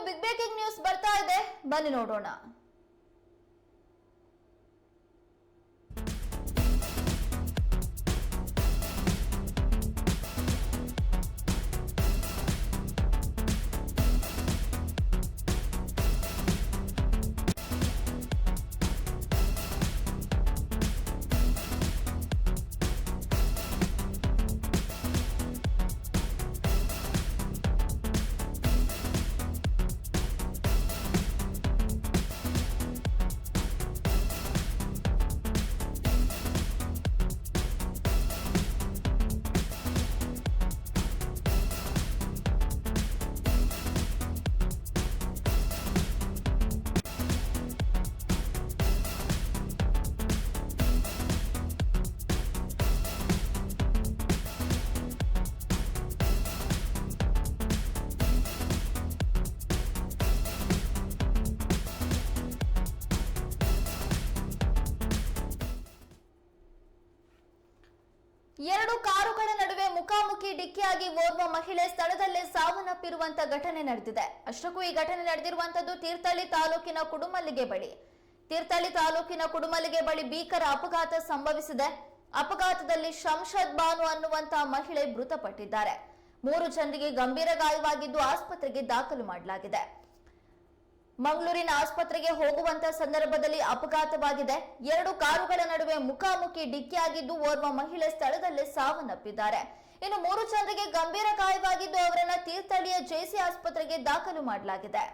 Big breaking news ಬರ್ತಾ ಇದೆ, ಬನ್ನಿ ನೋಡೋಣ. ಎರಡು ಕಾರುಗಳ ನಡುವೆ ಮುಖಾಮುಖಿ ಡಿಕ್ಕಿಯಾಗಿ ಓರ್ವ ಮಹಿಳೆ ಸ್ಥಳದಲ್ಲೇ ಸಾವನ್ನಪ್ಪಿರುವಂತ ಘಟನೆ ನಡೆದಿದೆ. ಅಷ್ಟಕ್ಕೂ ಈ ಘಟನೆ ನಡೆದಿರುವಂತದ್ದು ತೀರ್ಥಹಳ್ಳಿ ತಾಲೂಕಿನ ಕುಡುಮಲ್ಲಿಗೆ ಬಳಿ ಭೀಕರ ಅಪಘಾತ ಸಂಭವಿಸಿದೆ. ಅಪಘಾತದಲ್ಲಿ ಶಂಷದ್ ಬಾನು ಅನ್ನುವಂತ ಮಹಿಳೆ ಮೃತಪಟ್ಟಿದ್ದಾರೆ. 3 ಜನರಿಗೆ ಗಂಭೀರ ಗಾಯವಾಗಿದ್ದು ಆಸ್ಪತ್ರೆಗೆ ದಾಖಲು ಮಾಡಲಾಗಿದೆ. ಮಂಗಳೂರಿನ ಆಸ್ಪತ್ರೆಗೆ ಹೋಗುವಂತ ಸಂದರ್ಭದಲ್ಲಿ ಅಪಘಾತವಾಗಿದೆ. 2 ಕಾರುಗಳ ನಡುವೆ ಮುಖಾಮುಖಿ ಡಿಕ್ಕಿಯಾಗಿದ್ದು ಓರ್ವ ಮಹಿಳೆ ಸ್ಥಳದಲ್ಲೇ ಸಾವನ್ನಪ್ಪಿದ್ದಾರೆ. ಇನ್ನು 3 ಜನರಿಗೆ ಗಂಭೀರ ಗಾಯವಾಗಿದ್ದು ಅವರನ್ನ ತೀರ್ಥಹಳ್ಳಿಯ ಜೆಸಿ ಆಸ್ಪತ್ರೆಗೆ ದಾಖಲು ಮಾಡಲಾಗಿದೆ.